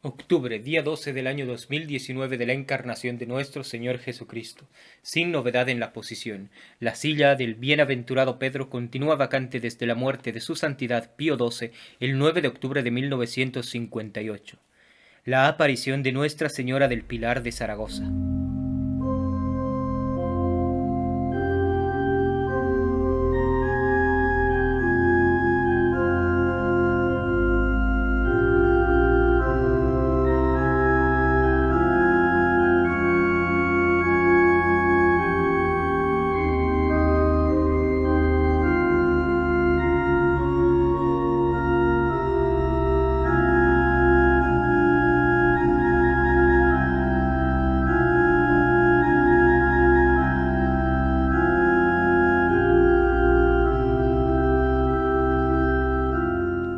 Octubre, día 12 del año 2019 de la encarnación de nuestro Señor Jesucristo. Sin novedad en la posición. La silla del bienaventurado Pedro continúa vacante desde la muerte de su santidad Pío XII el 9 de octubre de 1958. La aparición de Nuestra Señora del Pilar de Zaragoza.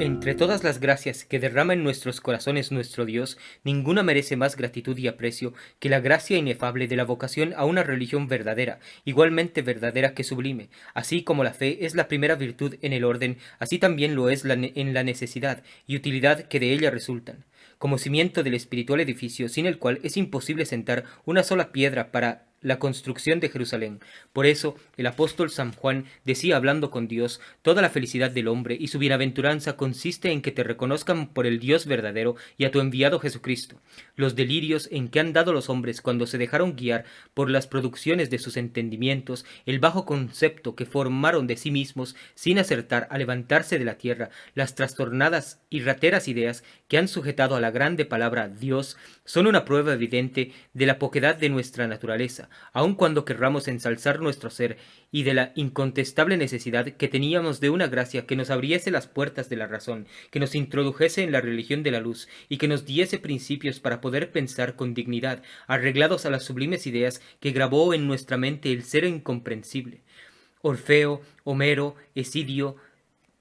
Entre todas las gracias que derrama en nuestros corazones nuestro Dios, ninguna merece más gratitud y aprecio que la gracia inefable de la vocación a una religión verdadera, igualmente verdadera que sublime. Así como la fe es la primera virtud en el orden, así también lo es en la necesidad y utilidad que de ella resultan, como cimiento del espiritual edificio, sin el cual es imposible sentar una sola piedra para la construcción de Jerusalén. Por eso el apóstol San Juan decía hablando con Dios: toda la felicidad del hombre y su bienaventuranza consiste en que te reconozcan por el Dios verdadero y a tu enviado Jesucristo. Los delirios en que han dado los hombres cuando se dejaron guiar por las producciones de sus entendimientos, el bajo concepto que formaron de sí mismos sin acertar a levantarse de la tierra, las trastornadas y rateras ideas que han sujetado a la grande palabra Dios, son una prueba evidente de la poquedad de nuestra naturaleza, aun cuando querramos ensalzar nuestro ser, y de la incontestable necesidad que teníamos de una gracia que nos abriese las puertas de la razón, que nos introdujese en la religión de la luz, y que nos diese principios para poder pensar con dignidad, arreglados a las sublimes ideas que grabó en nuestra mente el ser incomprensible. Orfeo, Homero, Hesidio,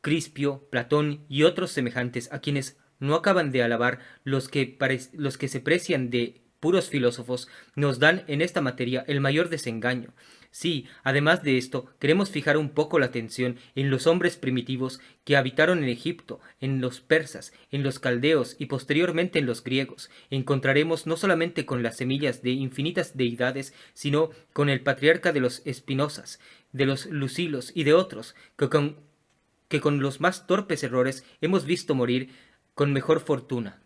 Crispio, Platón y otros semejantes, a quienes no acaban de alabar los que se precian de puros filósofos, nos dan en esta materia el mayor desengaño. Sí, además de esto, queremos fijar un poco la atención en los hombres primitivos que habitaron en Egipto, en los persas, en los caldeos y posteriormente en los griegos. Encontraremos no solamente con las semillas de infinitas deidades, sino con el patriarca de los Espinosas, de los Lucilos y de otros, que con los más torpes errores hemos visto morir con mejor fortuna.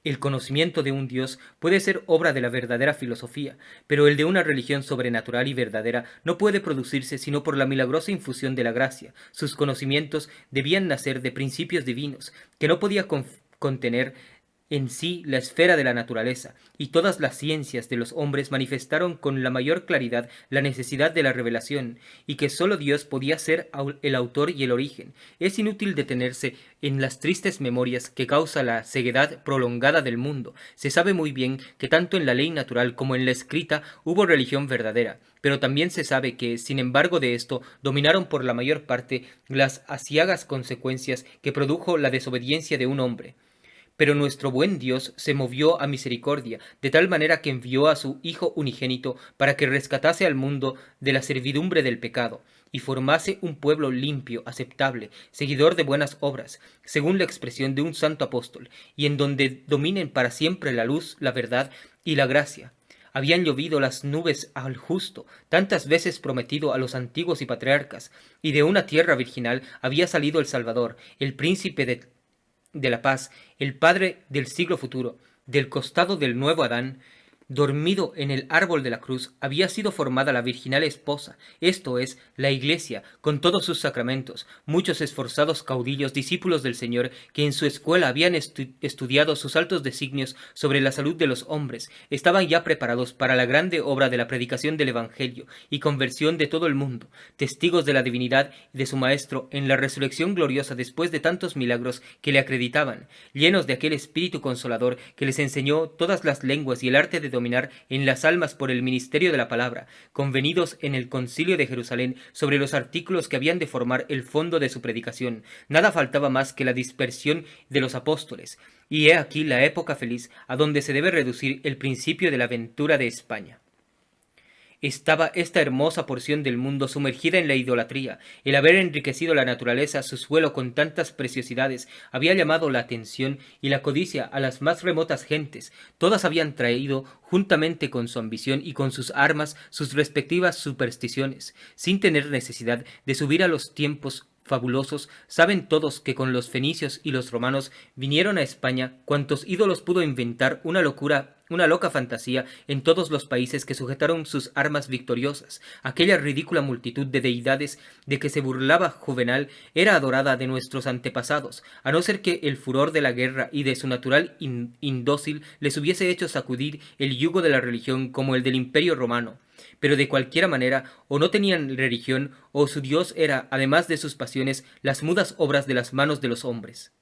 El conocimiento de un Dios puede ser obra de la verdadera filosofía, pero el de una religión sobrenatural y verdadera no puede producirse sino por la milagrosa infusión de la gracia. Sus conocimientos debían nacer de principios divinos, que no podía contener en sí la esfera de la naturaleza, y todas las ciencias de los hombres manifestaron con la mayor claridad la necesidad de la revelación, y que sólo Dios podía ser el autor y el origen. Es inútil detenerse en las tristes memorias que causa la ceguedad prolongada del mundo. Se sabe muy bien que tanto en la ley natural como en la escrita hubo religión verdadera, pero también se sabe que, sin embargo de esto, dominaron por la mayor parte las aciagas consecuencias que produjo la desobediencia de un hombre. Pero nuestro buen Dios se movió a misericordia, de tal manera que envió a su Hijo unigénito para que rescatase al mundo de la servidumbre del pecado, y formase un pueblo limpio, aceptable, seguidor de buenas obras, según la expresión de un santo apóstol, y en donde dominen para siempre la luz, la verdad y la gracia. Habían llovido las nubes al justo, tantas veces prometido a los antiguos y patriarcas, y de una tierra virginal había salido el Salvador, el príncipe de la paz, el Padre del siglo futuro. Del costado del nuevo Adán, dormido en el árbol de la cruz, había sido formada la virginal esposa, esto es, la Iglesia, con todos sus sacramentos. Muchos esforzados caudillos, discípulos del Señor, que en su escuela habían estudiado sus altos designios sobre la salud de los hombres, estaban ya preparados para la grande obra de la predicación del Evangelio y conversión de todo el mundo, testigos de la divinidad de su Maestro en la resurrección gloriosa después de tantos milagros que le acreditaban, llenos de aquel espíritu consolador que les enseñó todas las lenguas y el arte de dominar en las almas por el ministerio de la palabra, convenidos en el concilio de Jerusalén sobre los artículos que habían de formar el fondo de su predicación. Nada faltaba más que la dispersión de los apóstoles, y he aquí la época feliz a donde se debe reducir el principio de la aventura de España. estaba esta hermosa porción del mundo sumergida en la idolatría. El haber enriquecido la naturaleza, su suelo, con tantas preciosidades, había llamado la atención y la codicia a las más remotas gentes. Todas habían traído, juntamente con su ambición y con sus armas, sus respectivas supersticiones, sin tener necesidad de subir a los tiempos fabulosos. Saben todos que con los fenicios y los romanos vinieron a España cuantos ídolos pudo inventar, una loca fantasía en todos los países que sujetaron sus armas victoriosas. Aquella ridícula multitud de deidades de que se burlaba Juvenal era adorada de nuestros antepasados, a no ser que el furor de la guerra y de su natural indócil les hubiese hecho sacudir el yugo de la religión como el del Imperio Romano. Pero de cualquiera manera, o no tenían religión, o su Dios era, además de sus pasiones, las mudas obras de las manos de los hombres.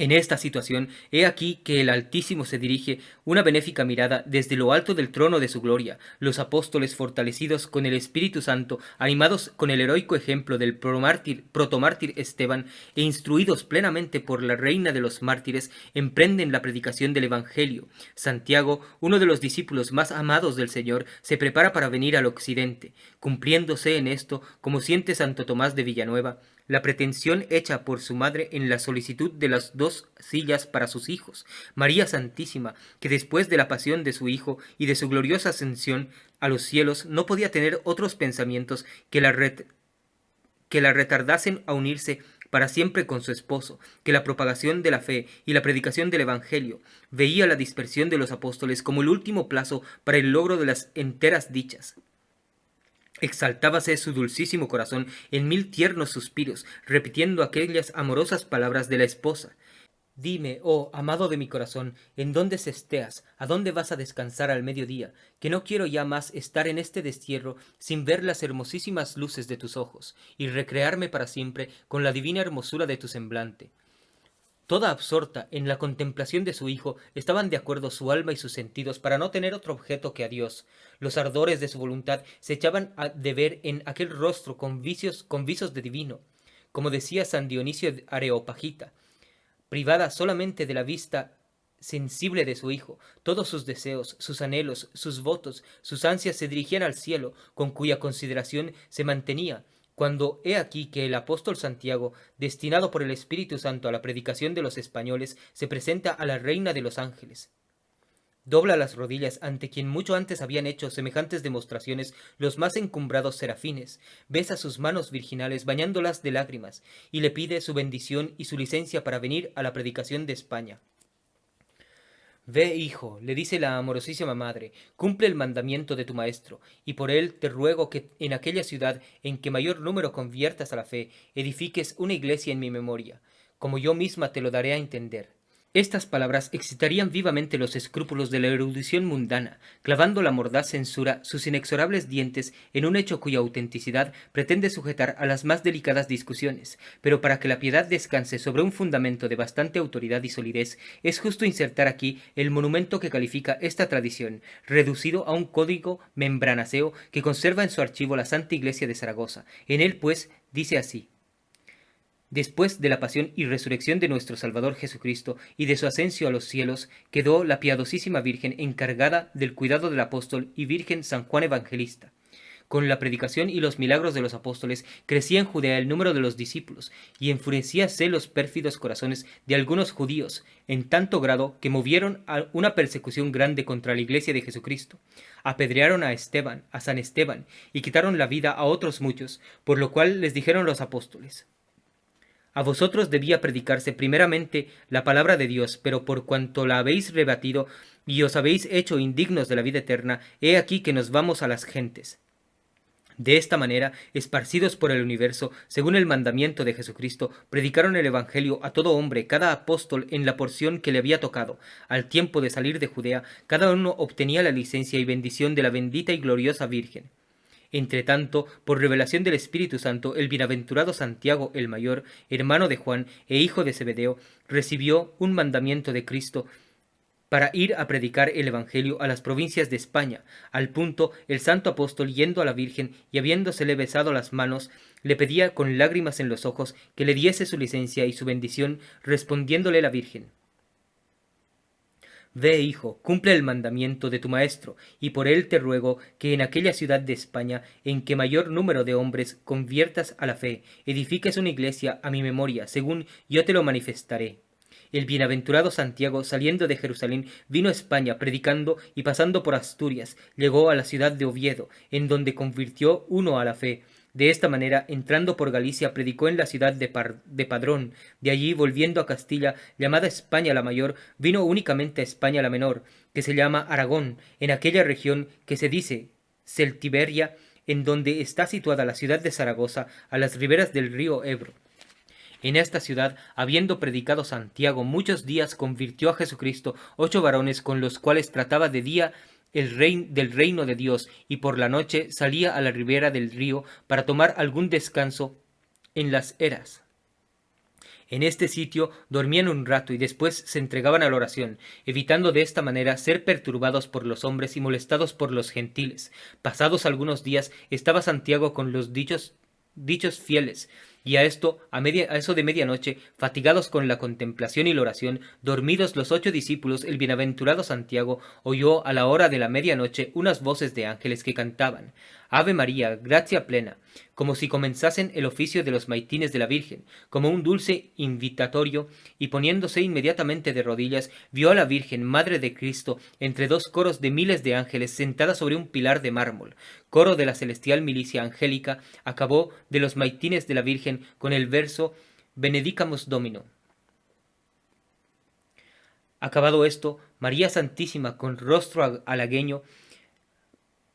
En esta situación, he aquí que el Altísimo se dirige una benéfica mirada desde lo alto del trono de su gloria. Los apóstoles, fortalecidos con el Espíritu Santo, animados con el heroico ejemplo del protomártir Esteban, e instruidos plenamente por la reina de los mártires, emprenden la predicación del Evangelio. Santiago, uno de los discípulos más amados del Señor, se prepara para venir al occidente, cumpliéndose en esto, como siente Santo Tomás de Villanueva, la pretensión hecha por su madre en la solicitud de las dos sillas para sus hijos. María Santísima, que después de la pasión de su Hijo y de su gloriosa ascensión a los cielos, no podía tener otros pensamientos que la retardasen a unirse para siempre con su esposo, que la propagación de la fe y la predicación del Evangelio. Veía la dispersión de los apóstoles como el último plazo para el logro de las enteras dichas. Exaltábase su dulcísimo corazón en mil tiernos suspiros, repitiendo aquellas amorosas palabras de la esposa. Dime, oh amado de mi corazón, ¿en dónde esteas? ¿A dónde vas a descansar al mediodía? Que no quiero ya más estar en este destierro sin ver las hermosísimas luces de tus ojos, y recrearme para siempre con la divina hermosura de tu semblante. Toda absorta en la contemplación de su hijo, estaban de acuerdo su alma y sus sentidos para no tener otro objeto que a Dios. Los ardores de su voluntad se echaban de ver en aquel rostro con visos de divino. Como decía San Dionisio de Areopagita, privada solamente de la vista sensible de su hijo, todos sus deseos, sus anhelos, sus votos, sus ansias se dirigían al cielo, con cuya consideración se mantenía, cuando he aquí que el apóstol Santiago, destinado por el Espíritu Santo a la predicación de los españoles, se presenta a la reina de los ángeles. Dobla las rodillas ante quien mucho antes habían hecho semejantes demostraciones los más encumbrados serafines, besa sus manos virginales bañándolas de lágrimas, y le pide su bendición y su licencia para venir a la predicación de España. Ve, hijo, le dice la amorosísima madre, cumple el mandamiento de tu maestro, y por él te ruego que en aquella ciudad en que mayor número conviertas a la fe, edifiques una iglesia en mi memoria, como yo misma te lo daré a entender. Estas palabras excitarían vivamente los escrúpulos de la erudición mundana, clavando la mordaz censura sus inexorables dientes en un hecho cuya autenticidad pretende sujetar a las más delicadas discusiones, pero para que la piedad descanse sobre un fundamento de bastante autoridad y solidez, es justo insertar aquí el monumento que califica esta tradición, reducido a un código membranaceo que conserva en su archivo la Santa Iglesia de Zaragoza. En él, pues, dice así: Después de la pasión y resurrección de nuestro Salvador Jesucristo y de su ascensión a los cielos, quedó la piadosísima Virgen encargada del cuidado del apóstol y Virgen San Juan Evangelista. Con la predicación y los milagros de los apóstoles crecía en Judea el número de los discípulos, y enfurecíase los pérfidos corazones de algunos judíos, en tanto grado que movieron a una persecución grande contra la iglesia de Jesucristo. Apedrearon a Esteban, a San Esteban, y quitaron la vida a otros muchos, por lo cual les dijeron los apóstoles: A vosotros debía predicarse primeramente la palabra de Dios, pero por cuanto la habéis rebatido y os habéis hecho indignos de la vida eterna, he aquí que nos vamos a las gentes. De esta manera, esparcidos por el universo, según el mandamiento de Jesucristo, predicaron el Evangelio a todo hombre, cada apóstol en la porción que le había tocado. Al tiempo de salir de Judea, cada uno obtenía la licencia y bendición de la bendita y gloriosa Virgen. Entretanto, por revelación del Espíritu Santo, el bienaventurado Santiago el mayor, hermano de Juan e hijo de Zebedeo, recibió un mandamiento de Cristo para ir a predicar el Evangelio a las provincias de España. Al punto, el santo apóstol, yendo a la Virgen y habiéndosele besado las manos, le pedía con lágrimas en los ojos que le diese su licencia y su bendición, respondiéndole la Virgen: Ve, hijo, cumple el mandamiento de tu maestro, y por él te ruego que en aquella ciudad de España en que mayor número de hombres conviertas a la fe, edifiques una iglesia a mi memoria, según yo te lo manifestaré. El bienaventurado Santiago, saliendo de Jerusalén, vino a España predicando y pasando por Asturias, llegó a la ciudad de Oviedo, en donde convirtió uno a la fe. De esta manera, entrando por Galicia, predicó en la ciudad de Padrón. De allí, volviendo a Castilla, llamada España la Mayor, vino únicamente a España la Menor, que se llama Aragón, en aquella región que se dice Celtiberia, en donde está situada la ciudad de Zaragoza, a las riberas del río Ebro. En esta ciudad, habiendo predicado Santiago muchos días, convirtió a Jesucristo 8 varones con los cuales trataba de día del reino de Dios, y por la noche salía a la ribera del río para tomar algún descanso en las eras. En este sitio dormían un rato y después se entregaban a la oración, evitando de esta manera ser perturbados por los hombres y molestados por los gentiles. Pasados algunos días estaba Santiago con los dichos fieles, y a eso de medianoche, fatigados con la contemplación y la oración, dormidos los 8 discípulos, el bienaventurado Santiago oyó a la hora de la medianoche unas voces de ángeles que cantaban Ave María, gracia plena, como si comenzasen el oficio de los maitines de la Virgen, como un dulce invitatorio, y poniéndose inmediatamente de rodillas, vio a la Virgen, Madre de Cristo, entre 2 coros de miles de ángeles, sentada sobre un pilar de mármol. Coro de la celestial milicia angélica, acabó de los maitines de la Virgen con el verso Benedicamus Domino. Acabado esto, María Santísima, con rostro halagueño,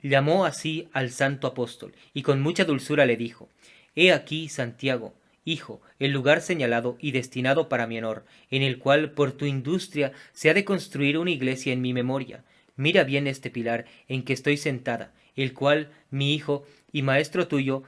llamó así al santo apóstol, y con mucha dulzura le dijo, He aquí, Santiago, hijo, el lugar señalado y destinado para mi honor, en el cual por tu industria se ha de construir una iglesia en mi memoria. Mira bien este pilar en que estoy sentada, el cual mi hijo y maestro tuyo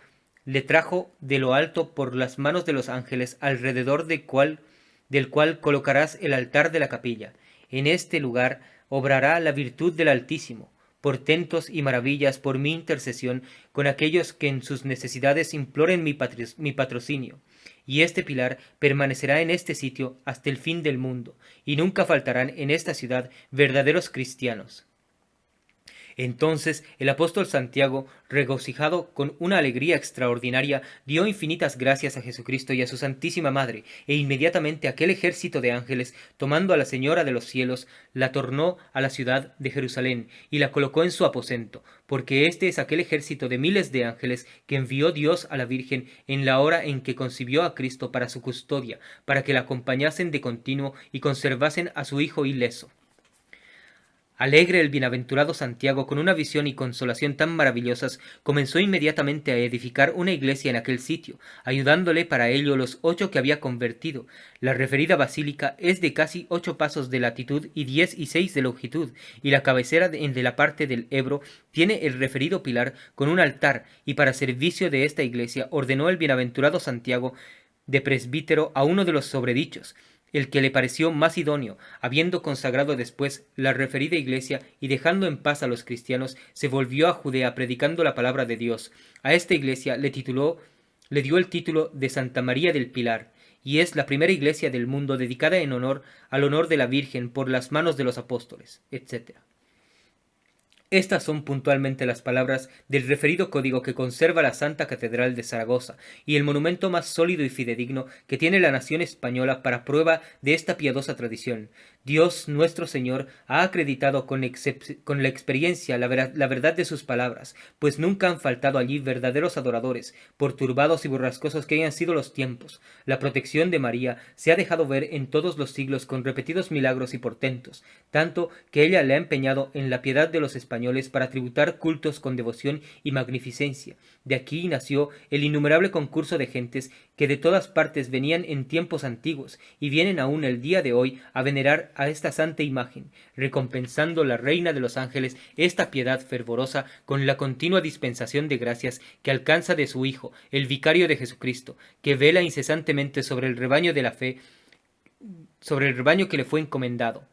le trajo de lo alto por las manos de los ángeles, alrededor del cual colocarás el altar de la capilla. En este lugar obrará la virtud del Altísimo, portentos y maravillas por mi intercesión con aquellos que en sus necesidades imploren mi patrocinio. Y este pilar permanecerá en este sitio hasta el fin del mundo, y nunca faltarán en esta ciudad verdaderos cristianos. Entonces el apóstol Santiago, regocijado con una alegría extraordinaria, dio infinitas gracias a Jesucristo y a su Santísima Madre, e inmediatamente aquel ejército de ángeles, tomando a la Señora de los cielos, la tornó a la ciudad de Jerusalén, y la colocó en su aposento, porque este es aquel ejército de miles de ángeles que envió Dios a la Virgen en la hora en que concibió a Cristo para su custodia, para que la acompañasen de continuo y conservasen a su Hijo ileso. Alegre el bienaventurado Santiago, con una visión y consolación tan maravillosas, comenzó inmediatamente a edificar una iglesia en aquel sitio, ayudándole para ello los 8 que había convertido. La referida basílica es de casi 8 pasos de latitud y 10 y 6 de longitud, y la cabecera de la parte del Ebro tiene el referido pilar con un altar, y para servicio de esta iglesia ordenó el bienaventurado Santiago de presbítero a uno de los sobredichos, el que le pareció más idóneo, habiendo consagrado después la referida iglesia y dejando en paz a los cristianos, se volvió a Judea predicando la palabra de Dios. A esta iglesia le dio el título de Santa María del Pilar, y es la primera iglesia del mundo dedicada al honor de la Virgen por las manos de los apóstoles, etc. Estas son puntualmente las palabras del referido código que conserva la Santa Catedral de Zaragoza, y el monumento más sólido y fidedigno que tiene la nación española para prueba de esta piadosa tradición. Dios nuestro Señor ha acreditado con la experiencia la verdad de sus palabras, pues nunca han faltado allí verdaderos adoradores, por turbados y borrascosos que hayan sido los tiempos. La protección de María se ha dejado ver en todos los siglos con repetidos milagros y portentos, tanto que ella le ha empeñado en la piedad de los españoles para tributar cultos con devoción y magnificencia. De aquí nació el innumerable concurso de gentes que de todas partes venían en tiempos antiguos y vienen aún el día de hoy a venerar a esta santa imagen, recompensando la Reina de los Ángeles esta piedad fervorosa con la continua dispensación de gracias que alcanza de su Hijo, el Vicario de Jesucristo, que vela incesantemente sobre el rebaño de la fe, sobre el rebaño que le fue encomendado.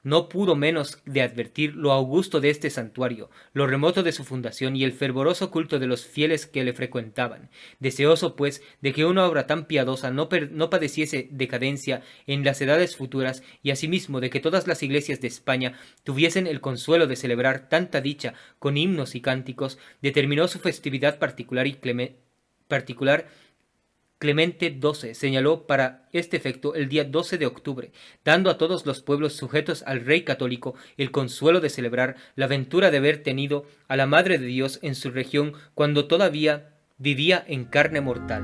no pudo menos de advertir lo augusto de este santuario, lo remoto de su fundación y el fervoroso culto de los fieles que le frecuentaban. Deseoso, pues, de que una obra tan piadosa no padeciese decadencia en las edades futuras, y asimismo de que todas las iglesias de España tuviesen el consuelo de celebrar tanta dicha con himnos y cánticos, determinó su festividad particular Clemente XII señaló para este efecto el día 12 de octubre, dando a todos los pueblos sujetos al Rey católico el consuelo de celebrar la ventura de haber tenido a la Madre de Dios en su región cuando todavía vivía en carne mortal.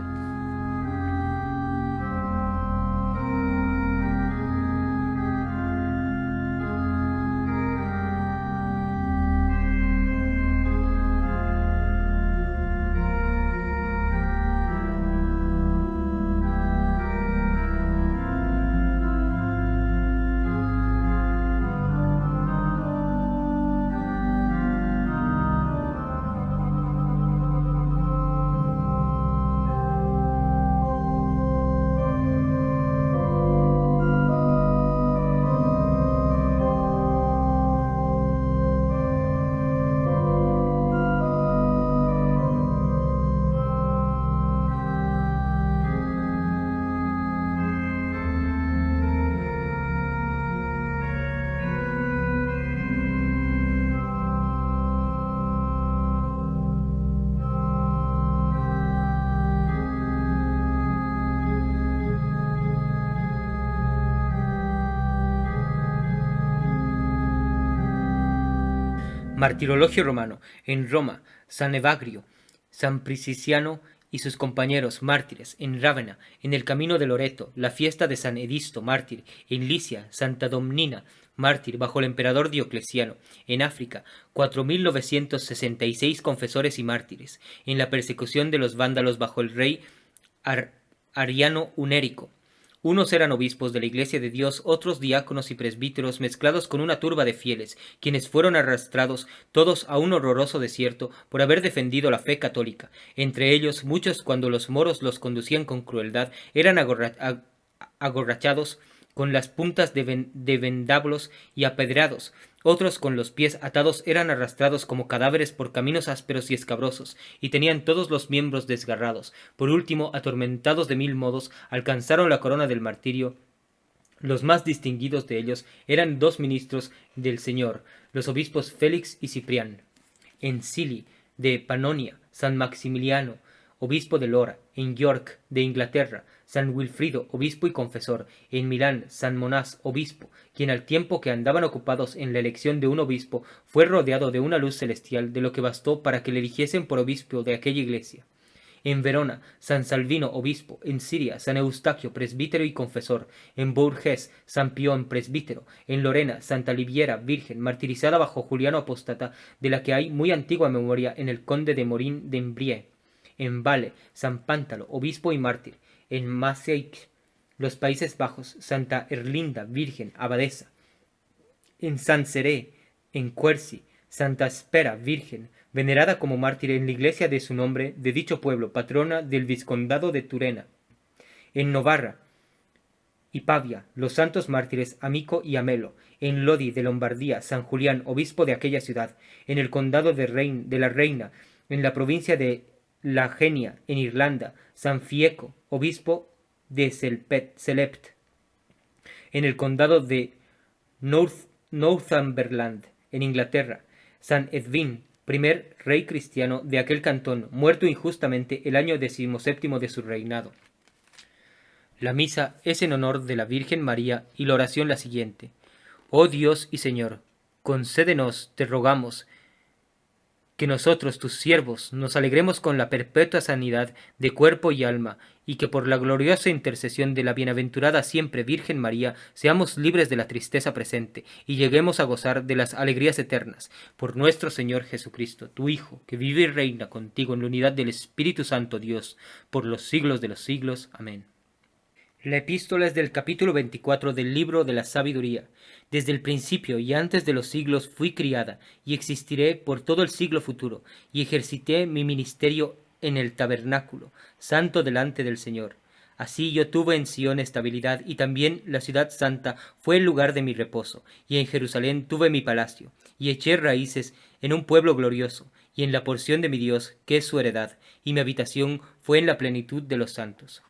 Martirologio romano. En Roma, San Evagrio, San Prisciliano y sus compañeros mártires. En Rávena, en el camino de Loreto, la fiesta de San Edisto, mártir. En Licia, Santa Domnina, mártir, bajo el emperador Diocleciano. En África, 4.966 confesores y mártires. En la persecución de los vándalos bajo el rey Ariano Unérico. Unos eran obispos de la Iglesia de Dios, otros diáconos y presbíteros mezclados con una turba de fieles, quienes fueron arrastrados todos a un horroroso desierto por haber defendido la fe católica. Entre ellos, muchos, cuando los moros los conducían con crueldad, eran agorrachados con las puntas de venablos y apedrados. Otros, con los pies atados, eran arrastrados como cadáveres por caminos ásperos y escabrosos, y tenían todos los miembros desgarrados. Por último, atormentados de mil modos, alcanzaron la corona del martirio. Los más distinguidos de ellos eran 2 ministros del Señor, los obispos Félix y Ciprián. En Scilly, de Pannonia, San Maximiliano, obispo de Lora. En York, de Inglaterra, San Wilfrido, obispo y confesor. En Milán, San Monás, obispo, quien al tiempo que andaban ocupados en la elección de un obispo, fue rodeado de una luz celestial, de lo que bastó para que le eligiesen por obispo de aquella iglesia. En Verona, San Salvino, obispo. En Siria, San Eustaquio, presbítero y confesor. En Bourges, San Pión, presbítero. En Lorena, Santa Liviera, virgen, martirizada bajo Juliano Apóstata, de la que hay muy antigua memoria en el conde de Morin de Embrie. En Vale, San Pántalo, obispo y mártir. En Maaseik, los Países Bajos, Santa Erlinda, virgen, abadesa. En San Seré, en Quercy, Santa Espera, virgen, venerada como mártir en la iglesia de su nombre, de dicho pueblo, patrona del vizcondado de Turena. En Novarra y Pavia, los santos mártires Amico y Amelo. En Lodi de Lombardía, San Julián, obispo de aquella ciudad. En el condado de la Reina, en la provincia de La Genia, en Irlanda, San Fieco, obispo de Celept. En el condado de Northumberland, en Inglaterra, San Edwin, primer rey cristiano de aquel cantón, muerto injustamente el año 17º de su reinado. La misa es en honor de la Virgen María y la oración la siguiente. Oh Dios y Señor, concédenos, te rogamos, que nosotros, tus siervos, nos alegremos con la perpetua sanidad de cuerpo y alma, y que por la gloriosa intercesión de la bienaventurada siempre Virgen María, seamos libres de la tristeza presente, y lleguemos a gozar de las alegrías eternas. Por nuestro Señor Jesucristo, tu Hijo, que vive y reina contigo en la unidad del Espíritu Santo Dios, por los siglos de los siglos. Amén. La epístola es del capítulo 24 del libro de la sabiduría. Desde el principio y antes de los siglos fui criada, y existiré por todo el siglo futuro, y ejercité mi ministerio en el tabernáculo, santo delante del Señor. Así yo tuve en Sión estabilidad, y también la ciudad santa fue el lugar de mi reposo, y en Jerusalén tuve mi palacio, y eché raíces en un pueblo glorioso, y en la porción de mi Dios, que es su heredad, y mi habitación fue en la plenitud de los santos.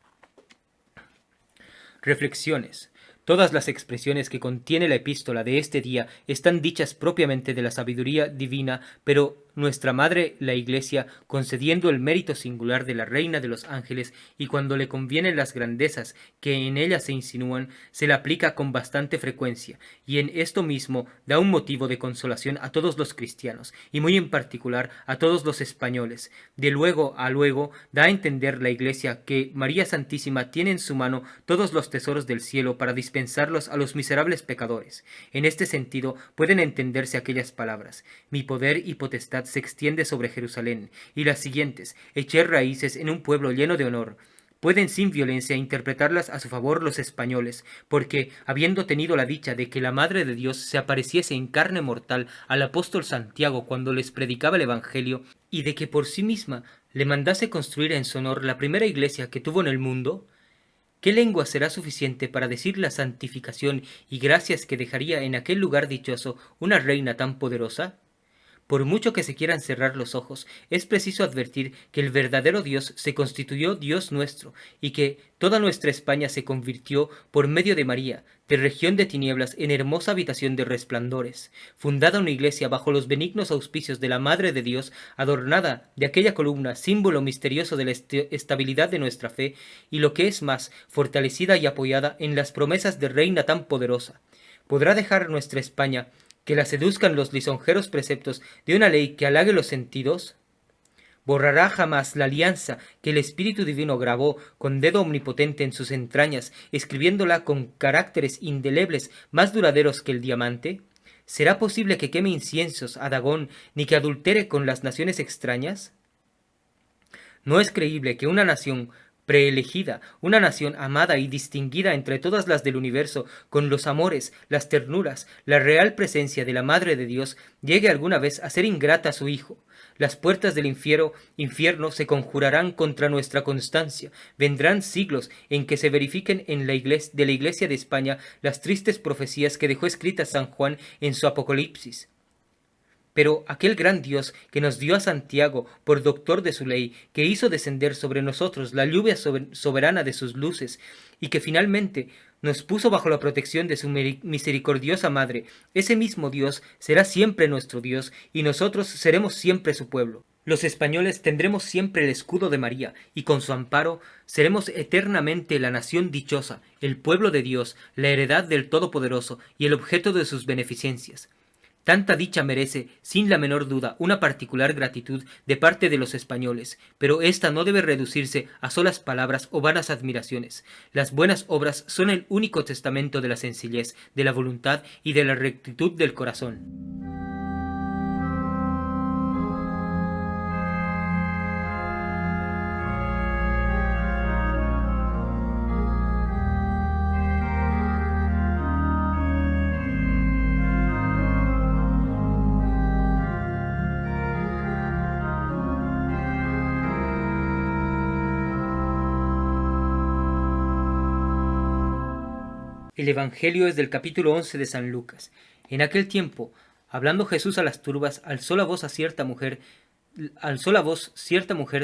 Reflexiones. Todas las expresiones que contiene la epístola de este día están dichas propiamente de la sabiduría divina, pero nuestra Madre, la Iglesia, concediendo el mérito singular de la Reina de los Ángeles, y cuando le convienen las grandezas que en ella se insinúan, se la aplica con bastante frecuencia, y en esto mismo da un motivo de consolación a todos los cristianos, y muy en particular a todos los españoles. De luego a luego da a entender la Iglesia que María Santísima tiene en su mano todos los tesoros del cielo para dispensarlos a los miserables pecadores. En este sentido pueden entenderse aquellas palabras: mi poder y potestad se extiende sobre Jerusalén, y las siguientes: eché raíces en un pueblo lleno de honor. Pueden sin violencia interpretarlas a su favor los españoles, porque, habiendo tenido la dicha de que la Madre de Dios se apareciese en carne mortal al apóstol Santiago cuando les predicaba el Evangelio, y de que por sí misma le mandase construir en su honor la primera iglesia que tuvo en el mundo, ¿qué lengua será suficiente para decir la santificación y gracias que dejaría en aquel lugar dichoso una reina tan poderosa? Por mucho que se quieran cerrar los ojos, es preciso advertir que el verdadero Dios se constituyó Dios nuestro, y que toda nuestra España se convirtió, por medio de María, de región de tinieblas en hermosa habitación de resplandores, fundada una iglesia bajo los benignos auspicios de la Madre de Dios, adornada de aquella columna, símbolo misterioso de la estabilidad de nuestra fe, y lo que es más, fortalecida y apoyada en las promesas de Reina tan poderosa. ¿Podrá dejar nuestra España que la seduzcan los lisonjeros preceptos de una ley que halague los sentidos? ¿Borrará jamás la alianza que el Espíritu Divino grabó con dedo omnipotente en sus entrañas, escribiéndola con caracteres indelebles más duraderos que el diamante? ¿Será posible que queme inciensos a Dagón, ni que adultere con las naciones extrañas? No es creíble que una nación preelegida, una nación amada y distinguida entre todas las del universo, con los amores, las ternuras, la real presencia de la Madre de Dios, llegue alguna vez a ser ingrata a su Hijo. Las puertas del infierno se conjurarán contra nuestra constancia. Vendrán siglos en que se verifiquen en la Iglesia de España las tristes profecías que dejó escritas San Juan en su Apocalipsis. Pero aquel gran Dios que nos dio a Santiago por doctor de su ley, que hizo descender sobre nosotros la lluvia soberana de sus luces, y que finalmente nos puso bajo la protección de su misericordiosa Madre, ese mismo Dios será siempre nuestro Dios, y nosotros seremos siempre su pueblo. Los españoles tendremos siempre el escudo de María, y con su amparo seremos eternamente la nación dichosa, el pueblo de Dios, la heredad del Todopoderoso y el objeto de sus beneficencias. Tanta dicha merece, sin la menor duda, una particular gratitud de parte de los españoles, pero ésta no debe reducirse a solas palabras o vanas admiraciones. Las buenas obras son el único testamento de la sencillez, de la voluntad y de la rectitud del corazón. El Evangelio es del capítulo 11 de San Lucas. En aquel tiempo, hablando Jesús a las turbas, alzó la voz cierta mujer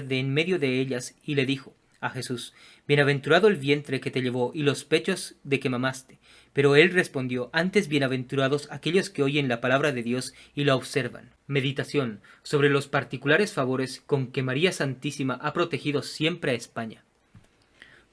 de en medio de ellas, y le dijo a Jesús: Bienaventurado el vientre que te llevó y los pechos de que mamaste. Pero él respondió: Antes bienaventurados aquellos que oyen la palabra de Dios y la observan. Meditación sobre los particulares favores con que María Santísima ha protegido siempre a España.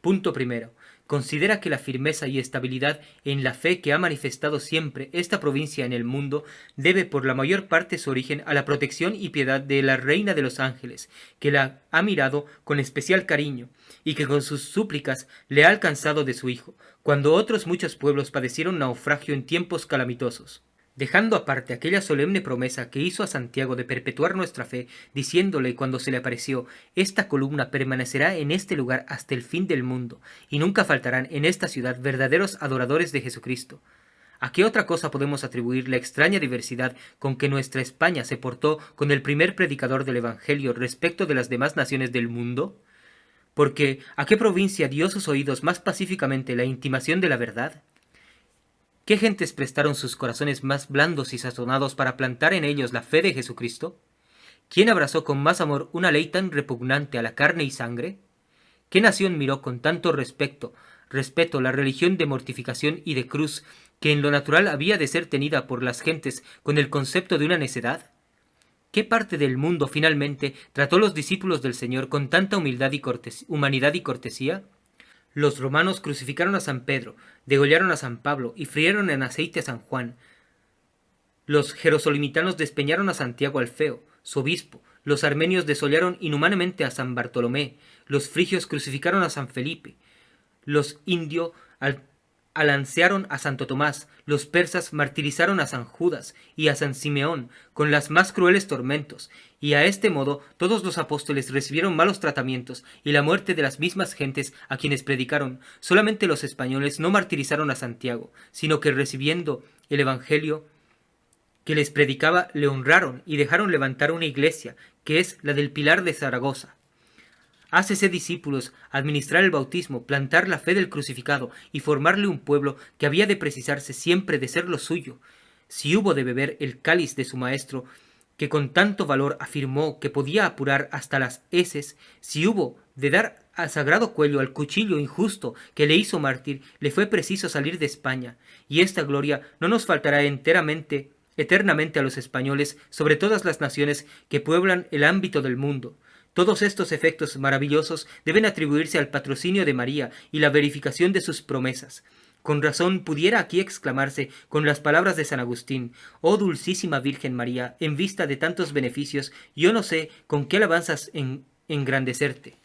Punto primero. Considera que la firmeza y estabilidad en la fe que ha manifestado siempre esta provincia en el mundo debe por la mayor parte su origen a la protección y piedad de la Reina de los Ángeles, que la ha mirado con especial cariño, y que con sus súplicas le ha alcanzado de su Hijo, cuando otros muchos pueblos padecieron naufragio en tiempos calamitosos. Dejando aparte aquella solemne promesa que hizo a Santiago de perpetuar nuestra fe, diciéndole cuando se le apareció: esta columna permanecerá en este lugar hasta el fin del mundo, y nunca faltarán en esta ciudad verdaderos adoradores de Jesucristo. ¿A qué otra cosa podemos atribuir la extraña diversidad con que nuestra España se portó con el primer predicador del Evangelio respecto de las demás naciones del mundo? Porque ¿a qué provincia dio sus oídos más pacíficamente la intimación de la verdad? ¿Qué gentes prestaron sus corazones más blandos y sazonados para plantar en ellos la fe de Jesucristo? ¿Quién abrazó con más amor una ley tan repugnante a la carne y sangre? ¿Qué nación miró con tanto respeto la religión de mortificación y de cruz, que en lo natural había de ser tenida por las gentes con el concepto de una necedad? ¿Qué parte del mundo finalmente trató los discípulos del Señor con tanta humanidad y cortesía? Los romanos crucificaron a San Pedro, degollaron a San Pablo y frieron en aceite a San Juan. Los jerosolimitanos despeñaron a Santiago Alfeo, su obispo. Los armenios desollaron inhumanamente a San Bartolomé. Los frigios crucificaron a San Felipe. Los indios alancearon a Santo Tomás. Los persas martirizaron a San Judas y a San Simeón con las más crueles tormentos. Y a este modo todos los apóstoles recibieron malos tratamientos y la muerte de las mismas gentes a quienes predicaron. Solamente los españoles no martirizaron a Santiago, sino que recibiendo el Evangelio que les predicaba le honraron y dejaron levantar una iglesia, que es la del Pilar de Zaragoza. Hácese discípulos, administrar el bautismo, plantar la fe del crucificado y formarle un pueblo que había de precisarse siempre de ser lo suyo. Si hubo de beber el cáliz de su maestro, que con tanto valor afirmó que podía apurar hasta las heces, si hubo de dar a sagrado cuello al cuchillo injusto que le hizo mártir, le fue preciso salir de España, y esta gloria no nos faltará eternamente a los españoles sobre todas las naciones que pueblan el ámbito del mundo. Todos estos efectos maravillosos deben atribuirse al patrocinio de María y la verificación de sus promesas. Con razón pudiera aquí exclamarse con las palabras de San Agustín: «Oh dulcísima Virgen María, en vista de tantos beneficios, yo no sé con qué alabanzas engrandecerte».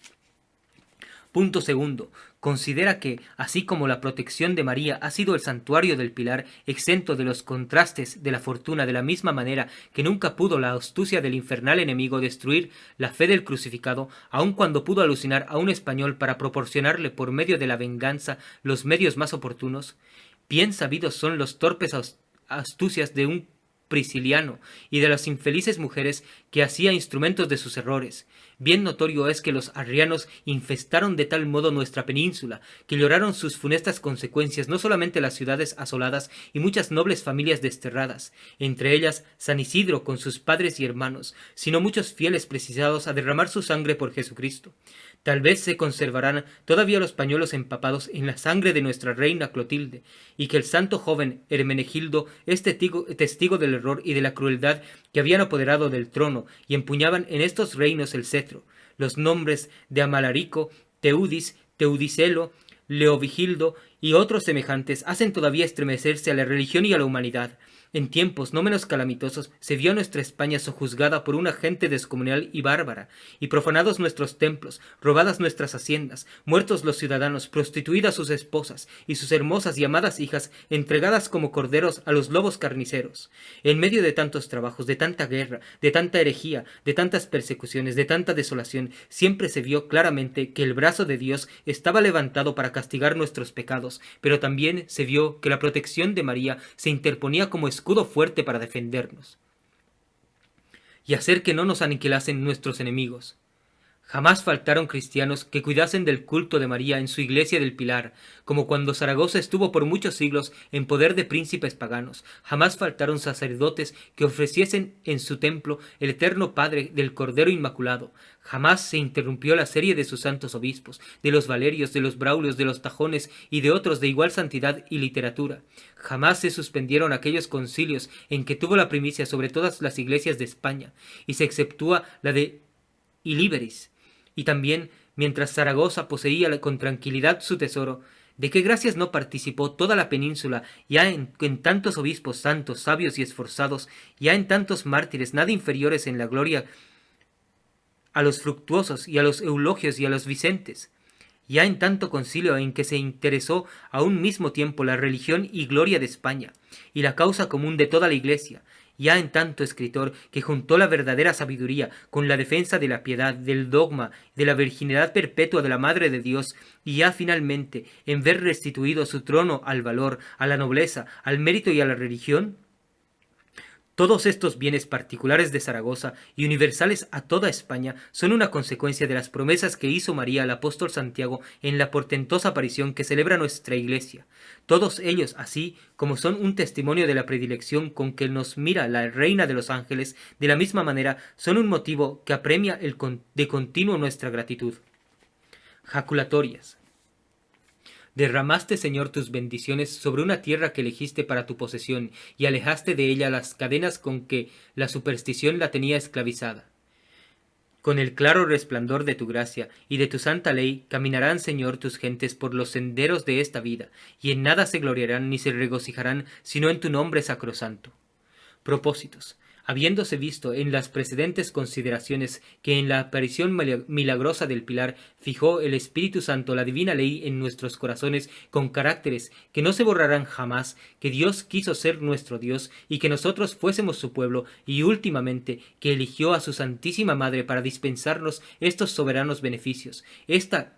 Punto segundo. Considera que, así como la protección de María ha sido el santuario del Pilar, exento de los contrastes de la fortuna, de la misma manera que nunca pudo la astucia del infernal enemigo destruir la fe del crucificado, aun cuando pudo alucinar a un español para proporcionarle por medio de la venganza los medios más oportunos, bien sabidos son los torpes astucias de un Prisciliano y de las infelices mujeres que hacía instrumentos de sus errores. Bien notorio es que los arrianos infestaron de tal modo nuestra península, que lloraron sus funestas consecuencias no solamente las ciudades asoladas y muchas nobles familias desterradas, entre ellas San Isidro con sus padres y hermanos, sino muchos fieles precisados a derramar su sangre por Jesucristo. Tal vez se conservarán todavía los pañuelos empapados en la sangre de nuestra reina Clotilde, y que el santo joven Hermenegildo es testigo del error y de la crueldad que habían apoderado del trono y empuñaban en estos reinos el cetro. Los nombres de Amalarico, Teudis, Teudicelo, Leovigildo y otros semejantes hacen todavía estremecerse a la religión y a la humanidad. En tiempos no menos calamitosos se vio nuestra España sojuzgada por una gente descomunal y bárbara, y profanados nuestros templos, robadas nuestras haciendas, muertos los ciudadanos, prostituidas sus esposas, y sus hermosas y amadas hijas entregadas como corderos a los lobos carniceros. En medio de tantos trabajos, de tanta guerra, de tanta herejía, de tantas persecuciones, de tanta desolación, siempre se vio claramente que el brazo de Dios estaba levantado para castigar nuestros pecados, pero también se vio que la protección de María se interponía como escudo fuerte para defendernos y hacer que no nos aniquilasen nuestros enemigos. Jamás faltaron cristianos que cuidasen del culto de María en su iglesia del Pilar, como cuando Zaragoza estuvo por muchos siglos en poder de príncipes paganos. Jamás faltaron sacerdotes que ofreciesen en su templo el eterno Padre del Cordero Inmaculado. Jamás se interrumpió la serie de sus santos obispos, de los Valerios, de los Braulios, de los Tajones y de otros de igual santidad y literatura. Jamás se suspendieron aquellos concilios en que tuvo la primicia sobre todas las iglesias de España, y se exceptúa la de Ilíberis. Y también, mientras Zaragoza poseía con tranquilidad su tesoro, ¿de qué gracias no participó toda la península, ya en tantos obispos santos, sabios y esforzados, ya en tantos mártires nada inferiores en la gloria a los Fructuosos y a los Eulogios y a los Vicentes? Ya en tanto concilio en que se interesó a un mismo tiempo la religión y gloria de España, y la causa común de toda la Iglesia, ya en tanto escritor que juntó la verdadera sabiduría con la defensa de la piedad, del dogma, de la virginidad perpetua de la Madre de Dios, y ya finalmente en ver restituido su trono al valor, a la nobleza, al mérito y a la religión. Todos estos bienes particulares de Zaragoza y universales a toda España son una consecuencia de las promesas que hizo María al apóstol Santiago en la portentosa aparición que celebra nuestra Iglesia. Todos ellos, así como son un testimonio de la predilección con que nos mira la Reina de los Ángeles, de la misma manera son un motivo que apremia de continuo nuestra gratitud. Jaculatorias. Derramaste, Señor, tus bendiciones sobre una tierra que elegiste para tu posesión, y alejaste de ella las cadenas con que la superstición la tenía esclavizada. Con el claro resplandor de tu gracia y de tu santa ley caminarán, Señor, tus gentes por los senderos de esta vida, y en nada se gloriarán ni se regocijarán, sino en tu nombre sacrosanto. Propósitos. Habiéndose visto en las precedentes consideraciones que en la aparición milagrosa del Pilar fijó el Espíritu Santo la divina ley en nuestros corazones con caracteres que no se borrarán jamás, que Dios quiso ser nuestro Dios y que nosotros fuésemos su pueblo, y últimamente que eligió a su Santísima Madre para dispensarnos estos soberanos beneficios. Está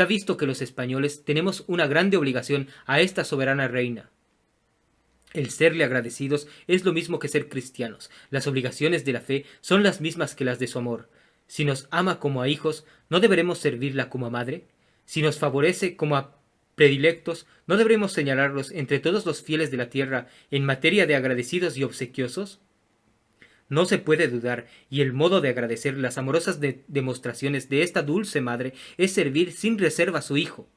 visto que los españoles tenemos una grande obligación a esta soberana reina. El serle agradecidos es lo mismo que ser cristianos. Las obligaciones de la fe son las mismas que las de su amor. Si nos ama como a hijos, ¿no deberemos servirla como a madre? Si nos favorece como a predilectos, ¿no deberemos señalarlos entre todos los fieles de la tierra en materia de agradecidos y obsequiosos? No se puede dudar, y el modo de agradecer las amorosas demostraciones de esta dulce madre es servir sin reserva a su hijo.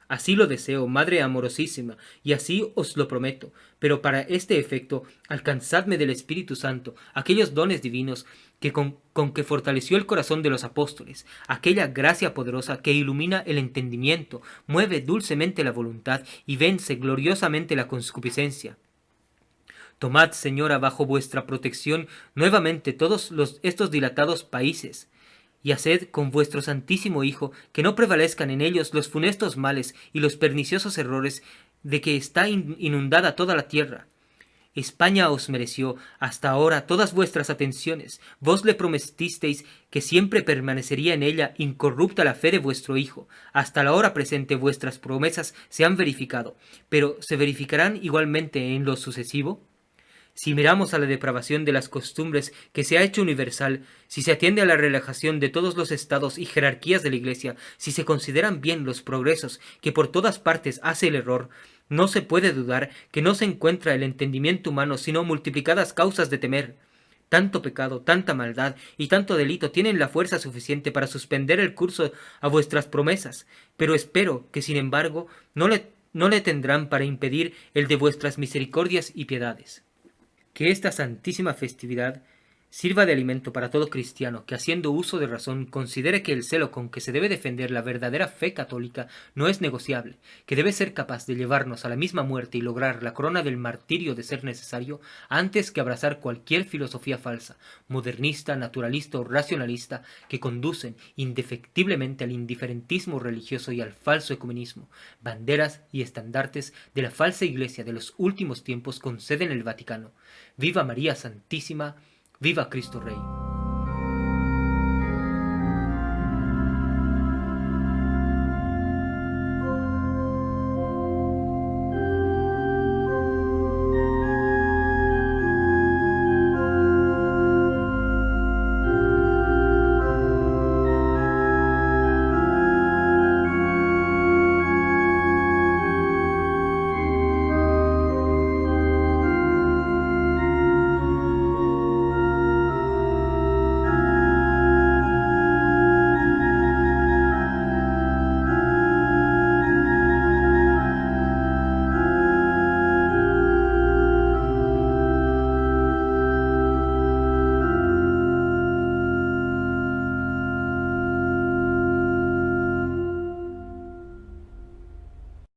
Así lo deseo, Madre amorosísima, y así os lo prometo, pero para este efecto alcanzadme del Espíritu Santo aquellos dones divinos que con que fortaleció el corazón de los apóstoles, aquella gracia poderosa que ilumina el entendimiento, mueve dulcemente la voluntad y vence gloriosamente la concupiscencia. Tomad, Señora, bajo vuestra protección nuevamente todos estos dilatados países, y haced con vuestro Santísimo Hijo que no prevalezcan en ellos los funestos males y los perniciosos errores de que está inundada toda la tierra. España os mereció hasta ahora todas vuestras atenciones. Vos le prometisteis que siempre permanecería en ella incorrupta la fe de vuestro Hijo. Hasta la hora presente vuestras promesas se han verificado, pero ¿se verificarán igualmente en lo sucesivo? Si miramos a la depravación de las costumbres que se ha hecho universal, si se atiende a la relajación de todos los estados y jerarquías de la Iglesia, si se consideran bien los progresos que por todas partes hace el error, no se puede dudar que no se encuentra el entendimiento humano sino multiplicadas causas de temer. Tanto pecado, tanta maldad y tanto delito tienen la fuerza suficiente para suspender el curso a vuestras promesas, pero espero que sin embargo no le tendrán para impedir el de vuestras misericordias y piedades. Que esta santísima festividad sirva de alimento para todo cristiano que, haciendo uso de razón, considere que el celo con que se debe defender la verdadera fe católica no es negociable, que debe ser capaz de llevarnos a la misma muerte y lograr la corona del martirio de ser necesario, antes que abrazar cualquier filosofía falsa, modernista, naturalista o racionalista, que conducen indefectiblemente al indiferentismo religioso y al falso ecumenismo, banderas y estandartes de la falsa iglesia de los últimos tiempos con sede en el Vaticano. ¡Viva María Santísima! ¡Viva Cristo Rey!